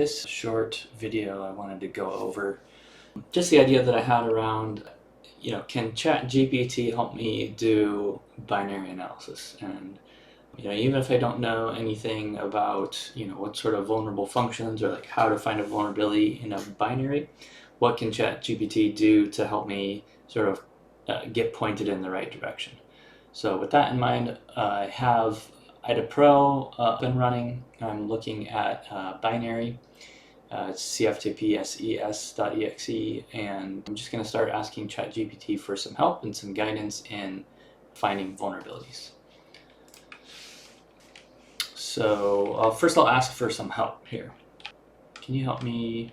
this short video, I wanted to go over just the idea that I had around, can ChatGPT help me do binary analysis? And even if I don't know anything about, what sort of vulnerable functions or like how to find a vulnerability in a binary, what can ChatGPT do to help me sort of get pointed in the right direction? So with that in mind, I have IDA Pro up and running. I'm looking at binary. It's cftp.ses.exe, and I'm just going to start asking ChatGPT for some help and some guidance in finding vulnerabilities. So first I'll ask for some help here. Can you help me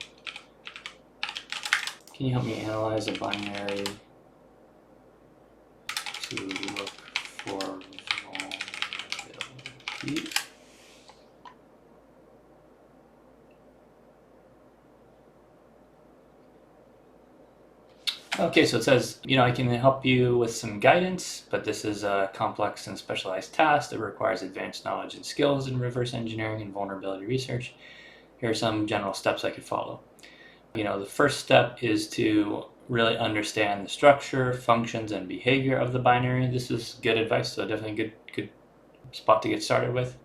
analyze a binary to look for vulnerabilities? Okay, so it says, I can help you with some guidance, but this is a complex and specialized task that requires advanced knowledge and skills in reverse engineering and vulnerability research. Here are some general steps I could follow. The first step is to really understand the structure, functions, and behavior of the binary. This is good advice, so definitely a good spot to get started with.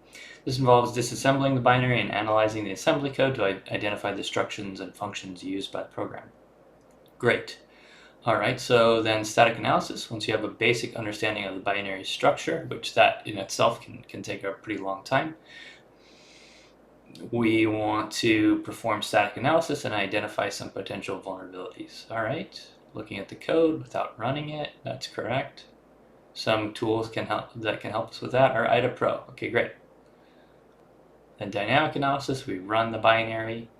This involves disassembling the binary and analyzing the assembly code to identify the instructions and functions used by the program. Great. All right, so then static analysis. Once you have a basic understanding of the binary structure, which that in itself can take a pretty long time, we want to perform static analysis and identify some potential vulnerabilities. All right, looking at the code without running it, that's correct. Some tools that can help us with that are IDA Pro. Okay, great. Then dynamic analysis, we run the binary.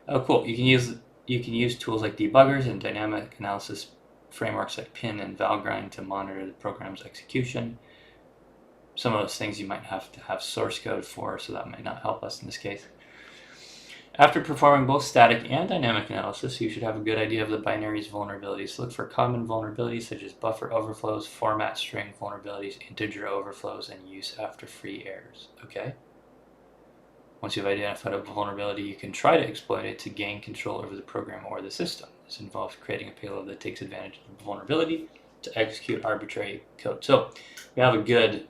Oh, cool. You can use tools like debuggers and dynamic analysis frameworks like Pin and Valgrind to monitor the program's execution. Some of those things you might have to have source code for, so that might not help us in this case. After performing both static and dynamic analysis, you should have a good idea of the binary's vulnerabilities. Look for common vulnerabilities such as buffer overflows, format string vulnerabilities, integer overflows, and use after free errors. Okay. Once you've identified a vulnerability, you can try to exploit it to gain control over the program or the system. This involves creating a payload that takes advantage of the vulnerability to execute arbitrary code. So we have a good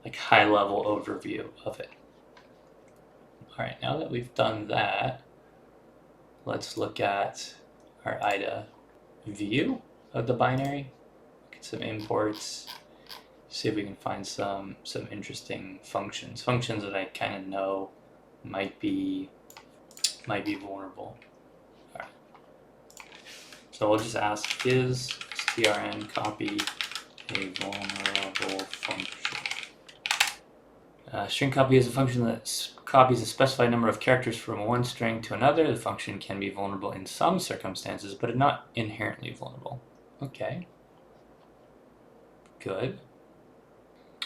high-level overview of it. All right, now that we've done that, let's look at our IDA view of the binary. Look at some imports, see if we can find some interesting functions that I kind of know might be vulnerable. All right. So we'll just ask, is strncopy a vulnerable function? String copy is a function that copies a specified number of characters from one string to another. The function can be vulnerable in some circumstances, but it's not inherently vulnerable. Okay. Good.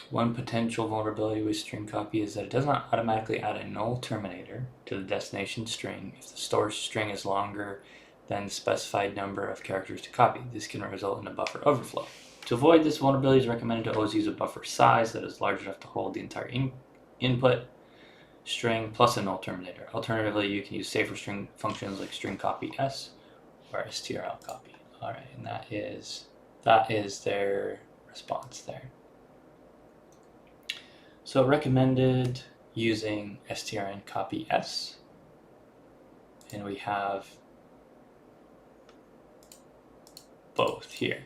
One potential vulnerability with string copy is that it does not automatically add a null terminator to the destination string if the source string is longer than the specified number of characters to copy. This can result in a buffer overflow. To avoid this vulnerability, it is recommended to always use a buffer size that is large enough to hold the entire input string plus a null terminator. Alternatively, you can use safer string functions like string copy s or strl copy. All right, and that is their response there. So recommended using strncopy s, and we have both here.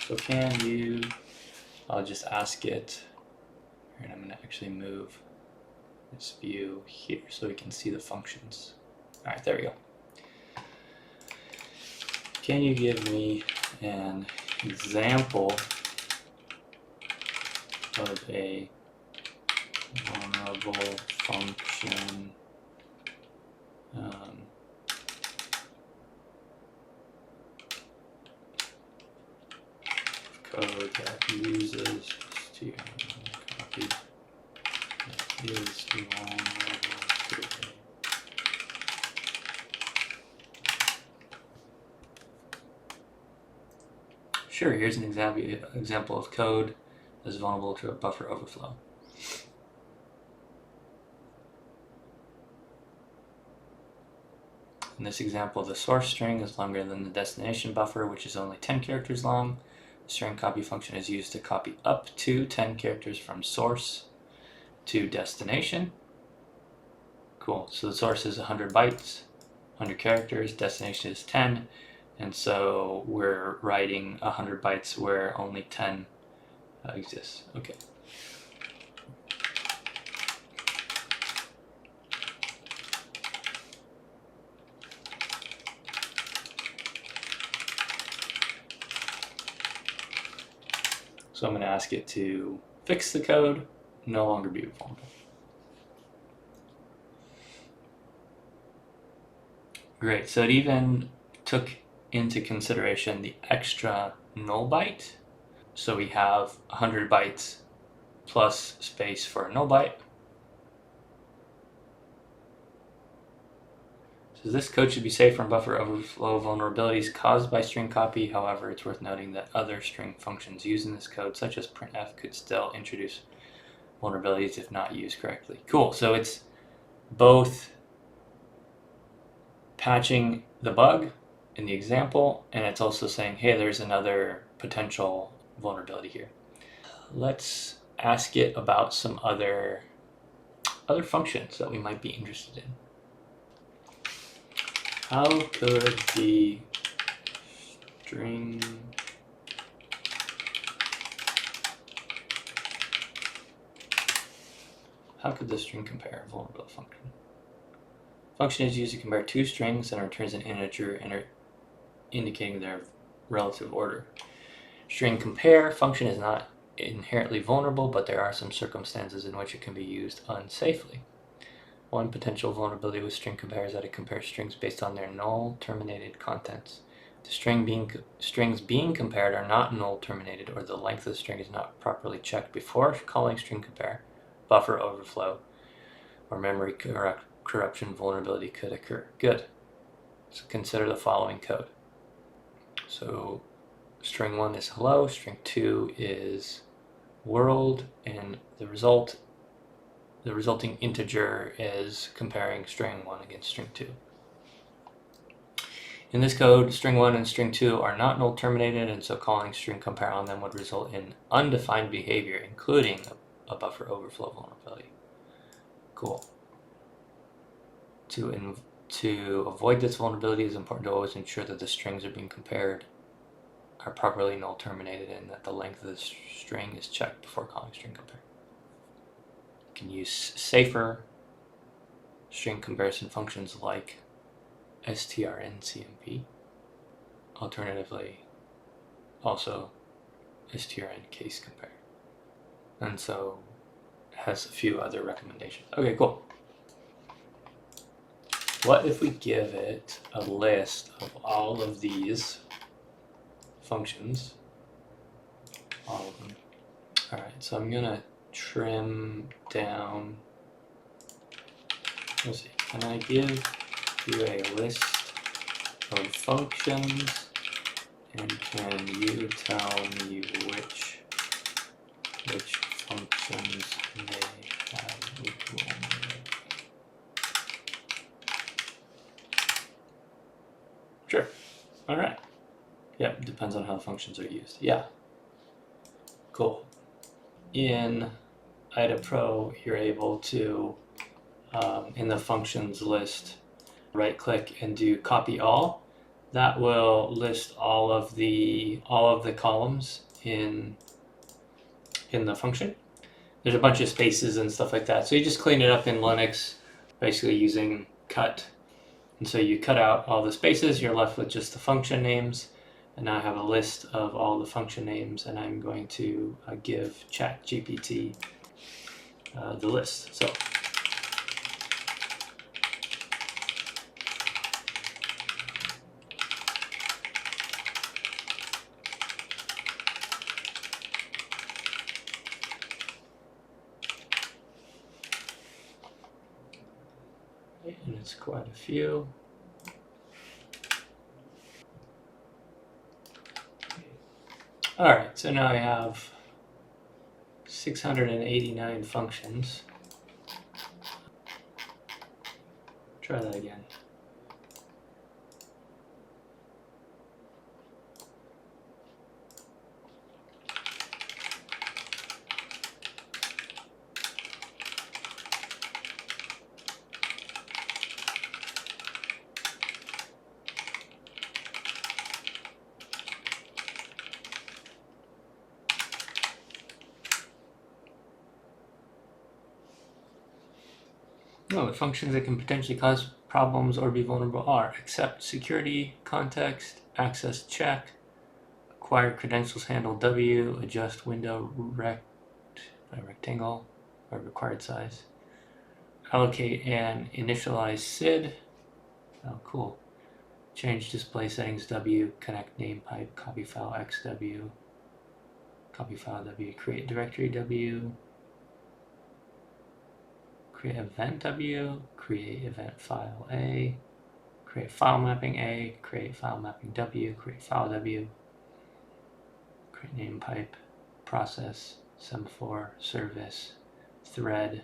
So I'll just ask it, and I'm going to actually move this view here so we can see the functions. All right, there we go. Can you give me an example of a vulnerable function code that uses strncopy that is vulnerable to a Sure, here's an example of code that's vulnerable to a buffer overflow. In this example, the source string is longer than the destination buffer, which is only 10 characters long. The string copy function is used to copy up to 10 characters from source to destination. Cool, so the source is 100 bytes, 100 characters, destination is 10, and so we're writing 100 bytes where only 10 exists. Okay. So I'm going to ask it to fix the code, no longer be vulnerable. Great, so it even took into consideration the extra null byte. So we have 100 bytes plus space for a null byte. So this code should be safe from buffer overflow vulnerabilities caused by string copy. However, it's worth noting that other string functions used in this code, such as printf, could still introduce vulnerabilities if not used correctly. Cool, so it's both patching the bug in the example, and it's also saying, hey, there's another potential vulnerability here. Let's ask it about some other functions that we might be interested in. How could the string compare vulnerable function? Function is used to compare two strings and returns an integer indicating their relative order. String compare function is not inherently vulnerable, but there are some circumstances in which it can be used unsafely. One potential vulnerability with string compare is that it compares strings based on their null terminated contents. The strings being compared are not null terminated, or the length of the string is not properly checked before calling string compare. Buffer overflow or memory corruption vulnerability could occur. Good. So consider the following code. So string 1 is hello, string 2 is world, and the resulting integer is comparing string 1 against string 2. In this code, string 1 and string 2 are not null terminated, and so calling string compare on them would result in undefined behavior, including a buffer overflow vulnerability. Cool. To avoid this vulnerability, it's important to always ensure that the strings are being compared are properly null terminated and that the length of the string is checked before calling string compare. You can use safer string comparison functions like strncmp. Alternatively, also strn case compare. And so it has a few other recommendations. Okay, cool. What if we give it a list of all of these functions? All of them. All right, so I'm gonna trim down. Let's see, can I give you a list of functions, and can you tell me which functions may have equal? Sure. All right. Yeah, depends on how the functions are used. Yeah. Cool. In IDA Pro, you're able to, in the functions list, right-click and do copy all. That will list all of the columns in the function. There's a bunch of spaces and stuff like that. So you just clean it up in Linux, basically using cut. And so you cut out all the spaces, you're left with just the function names. And now I have a list of all the function names, and I'm going to give ChatGPT the list. So and it's quite a few. All right, so now I have 689 functions. Try that again. No, the functions that can potentially cause problems or be vulnerable are accept security, context, access check, acquire credentials, handle W, adjust window rectangle or required size, allocate and initialize SID. Oh, cool. Change display settings W, connect name pipe, copy file XW, copy file W, create directory W, create event W, create event file A, create file mapping A, create file mapping W, create file W, create name pipe, process, semaphore, service, thread.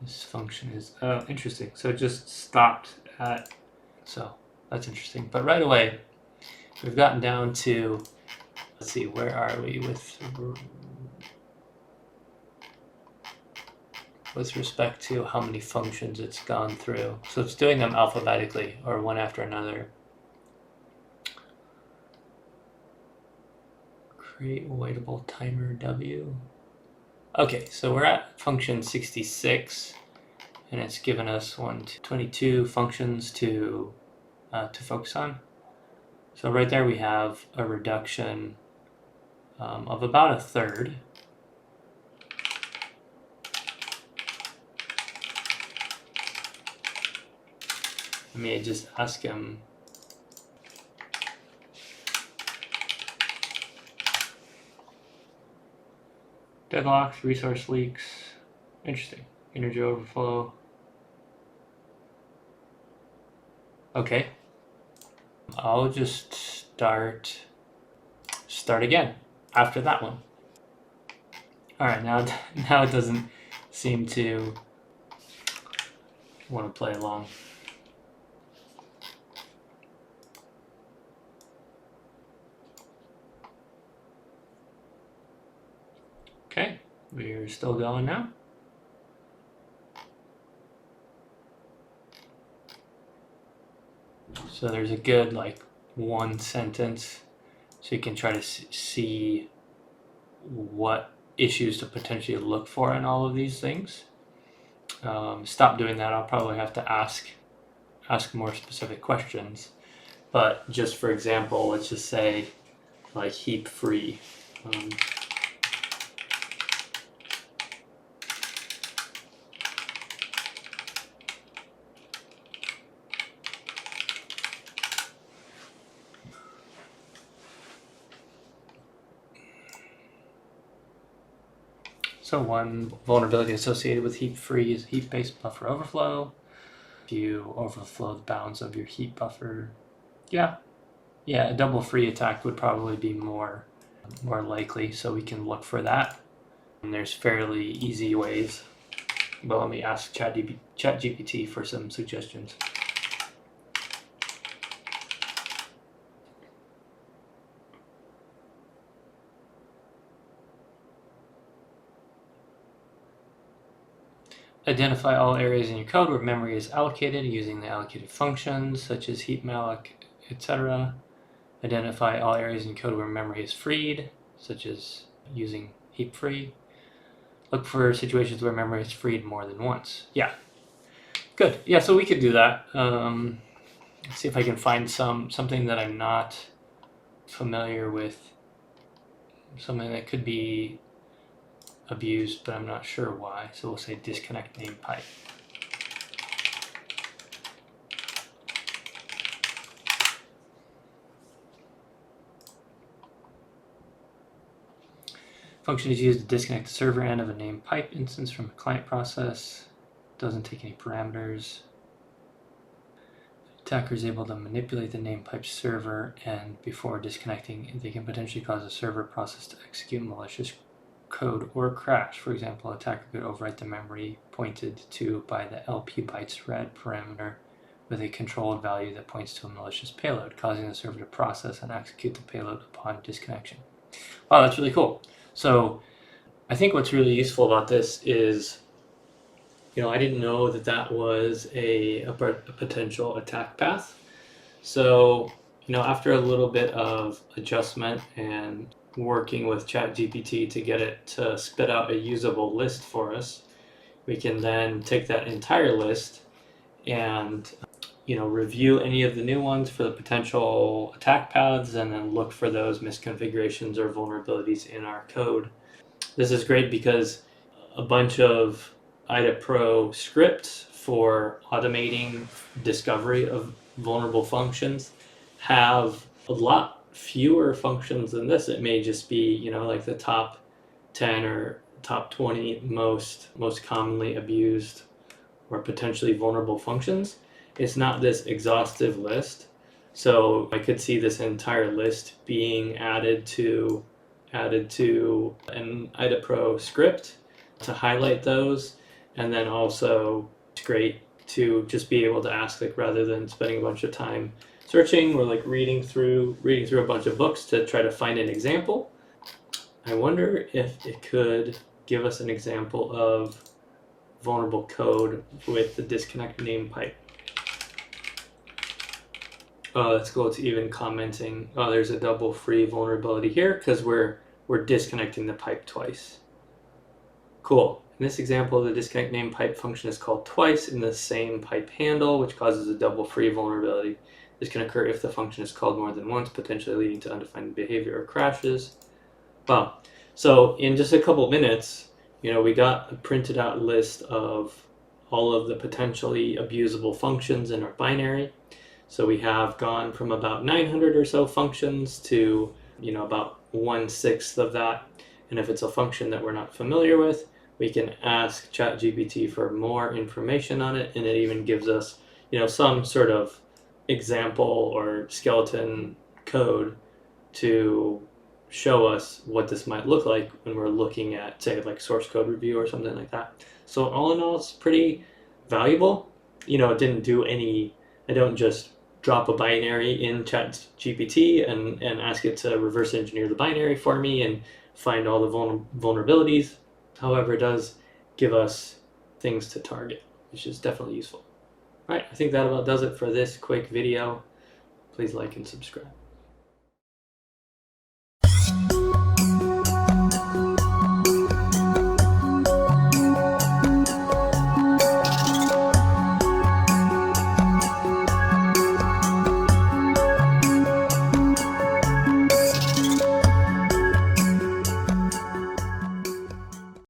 This function is interesting. So it just stopped at, so that's interesting. But right away, we've gotten down to, let's see, where are we with respect to how many functions it's gone through. So it's doing them alphabetically or one after another. Create waitable timer W. Okay, so we're at function 66, and it's given us 22 functions to focus on. So right there we have a reduction of about a third. Let me just ask him. Deadlocks, resource leaks, interesting. Energy overflow. Okay. I'll just start again after that one. All right, now it doesn't seem to want to play along. Okay, we're still going now. So there's a good one sentence, so you can try to see what issues to potentially look for in all of these things. Stop doing that. I'll probably have to ask more specific questions. But just for example, let's just say heap free. So one vulnerability associated with heap free is heap-based buffer overflow. If you overflow the bounds of your heap buffer, yeah, a double free attack would probably be more likely. So we can look for that. And there's fairly easy ways. But let me ask ChatGPT for some suggestions. Identify all areas in your code where memory is allocated using the allocated functions such as heap malloc, etc. Identify all areas in code where memory is freed, such as using heap free. Look for situations where memory is freed more than once. Yeah, good. Yeah, so we could do that. Let's see if I can find something that I'm not familiar with, something that could be abused, but I'm not sure why. So we'll say disconnect name pipe. Function is used to disconnect the server end of a name pipe instance from a client process. Doesn't take any parameters. Attacker is able to manipulate the name pipe server, and before disconnecting, they can potentially cause a server process to execute malicious code or crash. For example, attacker could overwrite the memory pointed to by the LP bytes read parameter with a controlled value that points to a malicious payload, causing the server to process and execute the payload upon disconnection. Wow, that's really cool. So I think what's really useful about this is, I didn't know that was a potential attack path. So, after a little bit of adjustment and working with ChatGPT to get it to spit out a usable list for us, We can then take that entire list and review any of the new ones for the potential attack paths, and then look for those misconfigurations or vulnerabilities in our code. This is great because a bunch of IDA Pro scripts for automating discovery of vulnerable functions have a lot fewer functions than this. It may just be, like the top 10 or top 20 most commonly abused or potentially vulnerable functions. It's not this exhaustive list. So I could see this entire list being added to an IDA Pro script to highlight those. And then also it's great to just be able to ask, like, rather than spending a bunch of time searching or like reading through a bunch of books to try to find an example, I wonder if it could give us an example of vulnerable code with the disconnect name pipe. Oh, that's cool. It's even commenting, oh, there's a double free vulnerability here because we're disconnecting the pipe twice. Cool. In this example, the disconnect name pipe function is called twice in the same pipe handle, which causes a double free vulnerability. This can occur if the function is called more than once, potentially leading to undefined behavior or crashes. Wow. So in just a couple minutes, we got a printed out list of all of the potentially abusable functions in our binary. So we have gone from about 900 or so functions to, about 1/6 of that. And if it's a function that we're not familiar with, we can ask ChatGPT for more information on it, and it even gives us, some sort of example or skeleton code to show us what this might look like when we're looking at, say, like source code review or something like that. So all in all, it's pretty valuable. It didn't do any, I don't just drop a binary in ChatGPT and ask it to reverse engineer the binary for me and find all the vulnerabilities. However, it does give us things to target, which is definitely useful. All right, I think that about does it for this quick video. Please like and subscribe.